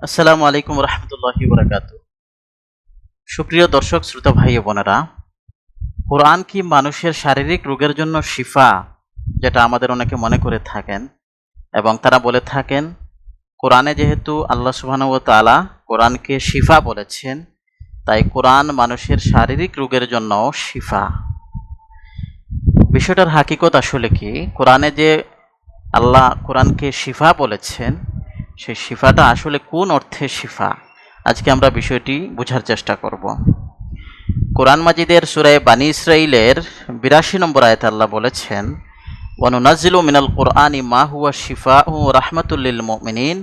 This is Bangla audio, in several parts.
আসসালামু আলাইকুম রহমতুল্লাহি বারাকাতু। সুপ্রিয় দর্শক শ্রোতা ভাই ও বোনেরা, কোরআন কি মানুষের শারীরিক রোগের জন্য শিফা, যেটা আমাদের অনেকে মনে করে থাকেন এবং তারা বলে থাকেন কোরআনে যেহেতু আল্লাহ সুবহানাহু ওয়া তাআলা কোরআনকে শিফা বলেছেন, তাই কোরআন মানুষের শারীরিক রোগের জন্য শিফা। বিষয়টার হাকিকত আসলে কি? কোরআনে যে আল্লাহ কোরআনকে শিফা বলেছেন, সেই শিফাটা আসলে কোন অর্থে শিফা, আজকে আমরা বিষয়টি বোঝার চেষ্টা করব। কোরআন মাজিদের সূরা বানী ইসরাঈলের ৮২ নম্বর আয়াতে আল্লাহ বলেছেন, ওয়ানুনাজ্জিলু মিনাল কুরআনি মা হুয়া শিফাউ ওয়া রাহমাতুল লিল মুমিনিন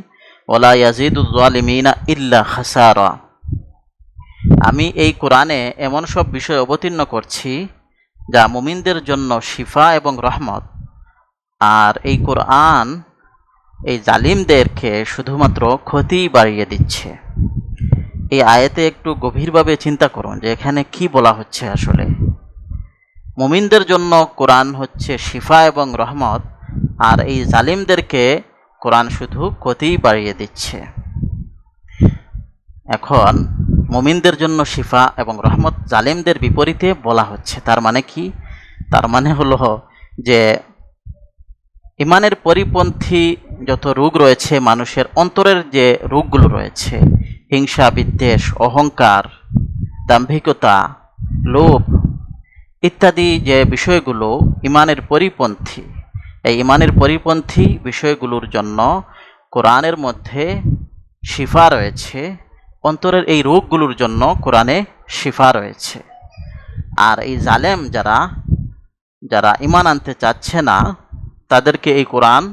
ওয়া লা ইয়াজিদুয যালিমিনা ইল্লা খাসারা। আমি এই কোরআনে এমন সব বিষয় অবতীর্ণ করছি যা মুমিনদের জন্য শিফা এবং রহমত, আর এই কোরআন এই জালিমদেরকে শুধুমাত্র ক্ষতি বাড়িয়ে দিচ্ছে। এই আয়াতে একটু গভীরভাবে চিন্তা করুন যে এখানে কি বলা হচ্ছে। আসলে মুমিনদের জন্য কোরআন হচ্ছে শিফা এবং রহমত, আর এই জালিমদেরকে কোরআন শুধু ক্ষতি বাড়িয়ে দিচ্ছে। এখন মুমিনদের জন্য শিফা এবং রহমত জালিমদের বিপরীতে বলা হচ্ছে, তার মানে কি? তার মানে হলো যে ইমানের পরিপন্থী যত রোগ রয়েছে, মানুষের অন্তরের যে রোগগুলো রয়েছে, হিংসা, বিদ্বেষ, অহংকার, দাম্ভিকতা, লোভ ইত্যাদি যে বিষয়গুলো ইমানের পরিপন্থী, এই ইমানের পরিপন্থী বিষয়গুলোর জন্য কোরআনের মধ্যে শিফা রয়েছে। অন্তরের এই রোগগুলোর জন্য কোরআনে শিফা রয়েছে। আর এই জালেম যারা যারা ইমান আনতে চাচ্ছে না, তাদেরকে এই কোরআন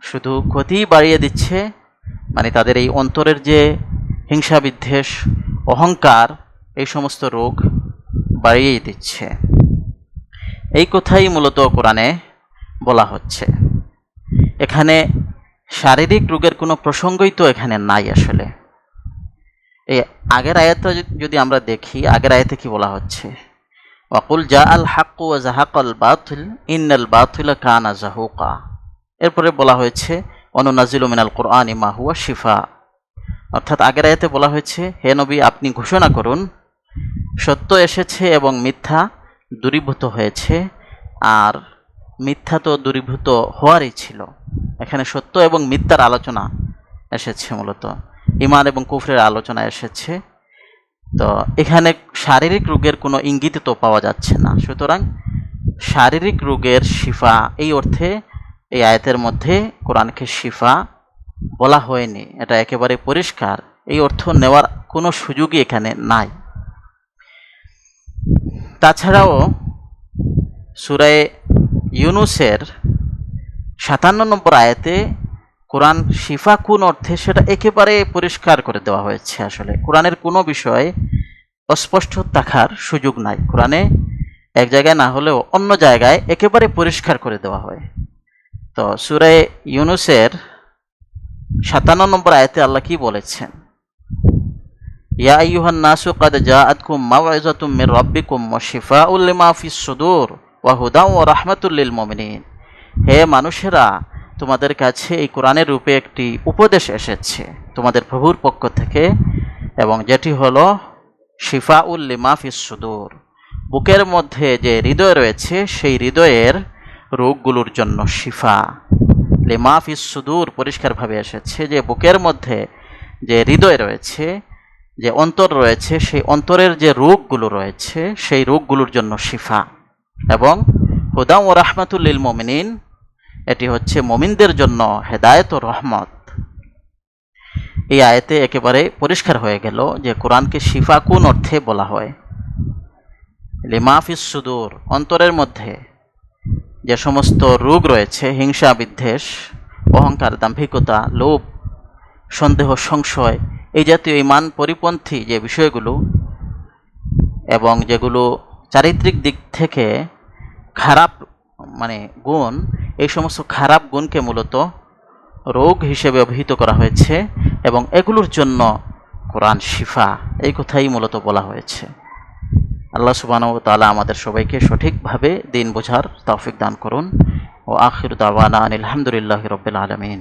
শুধু ক্ষতি বাড়িয়ে দিচ্ছে, মানে তাদের এই অন্তরের যে হিংসা, বিদ্বেষ, অহংকার, এই সমস্ত রোগ বাড়িয়ে দিচ্ছে। এই কথাই মূলত কোরআনে বলা হচ্ছে। এখানে শারীরিক রোগের কোনো প্রসঙ্গই তো এখানে নাই। আসলে এই আগের আয়াতটা যদি আমরা দেখি, আগের আয়াতে কি বলা হচ্ছে? ওয়াকুল জা আল হাক্কু ওয়া জাহাকাল বাতিল ইন্নাল বাতিলা কানা জাহুকা। এরপরে বলা হয়েছে ওয়ানুনাজ্জিলু মিনাল কুরআনি মা হুয়া শিফা। অর্থাৎ আগের আয়াতে বলা হয়েছে, হে নবী, আপনি ঘোষণা করুন সত্য এসেছে এবং মিথ্যা দূরীভূত হয়েছে। আর মিথ্যা তো দূরীভূত হওয়ারই ছিল। এখানে সত্য এবং মিথ্যার আলোচনা এসেছে, মূলত ঈমান এবং কুফরের আলোচনা এসেছে। তো এখানে শারীরিক রোগের কোনো ইঙ্গিত তো পাওয়া যাচ্ছে না। সুতরাং শারীরিক রোগের শিফা এই অর্থে এই আয়াতের মধ্যে কোরআনকে শিফা বলা হয়নি, এটা একেবারে পরিষ্কার। এই অর্থ নেওয়ার কোনো সুযোগই এখানে নাই। তাছাড়াও সূরা ইউনূসের ৫৭ নম্বর আয়াতে কোরআন শিফা কোন অর্থে সেটা একেবারে পরিষ্কার করে দেওয়া হয়েছে। আসলে কোরআনের কোনো বিষয় অস্পষ্ট থাকার সুযোগ নাই। কোরআনে এক জায়গায় না হলেও অন্য জায়গায় একেবারে পরিষ্কার করে দেওয়া হয়। তো সূরা ইউনূসের ৫৭ নম্বর আয়াতে আল্লাহ কি বলেছেন? ইয়া আইয়ুহান নাসু ক্বাদ জাআতকুম মাউইযাতুম মির রাব্বিকুম ওয়া শিফাউল লিমা ফিস সুদূর ওয়া হুদাও ওয়া রাহমাতুল লিল মুমিনিন। হে মানুষেরা, তোমাদের কাছে এই কোরআনের রূপে একটি উপদেশ এসেছে তোমাদের প্রভুর পক্ষ থেকে, এবং যেটি হলো শিফাউল লিমা ফিস সুদূর, বুকের মধ্যে যে হৃদয় রয়েছে সেই হৃদয়ের রোগগুলোর জন্য শিফা। লিমা ফিস সুদূর পরিষ্কারভাবে এসেছে যে বুকের মধ্যে যে হৃদয় রয়েছে, যে অন্তর রয়েছে, সেই অন্তরের যে রোগগুলো রয়েছে সেই রোগগুলোর জন্য শিফা। এবং হুদা ও রাহমাতুল লিল মুমিনিন, এটি হচ্ছে মুমিনদের জন্য হেদায়েত ও রহমত। এই আয়াতে একেবারে পরিষ্কার হয়ে গেল যে কোরআনকে শিফা কোন অর্থে বলা হয়। লিমা ফিস সুদূর, অন্তরের মধ্যে যে সমস্ত রোগ রয়েছে, হিংসা, বিদ্বেষ, অহংকার, দাম্ভিকতা, লোভ, সন্দেহ, সংশয়, এই জাতীয় ঈমান পরিপন্থী যে বিষয়গুলো এবং যেগুলো চারিত্রিক দিক থেকে খারাপ মানে গুণ, এই সমস্ত খারাপ গুণকে মূলত রোগ হিসেবে অভিহিত করা হয়েছে এবং এগুলোর জন্য কোরআন শিফা, এই কথাই মূলত বলা হয়েছে। আল্লাহ সুবহানাহু ওয়া তাআলা আমাদের সবাইকে সঠিকভাবে দিন বোঝার তৌফিক দান করুন। ও আখিরু দাওয়ানা আনিল হামদুলিল্লাহি রাব্বিল আলামিন।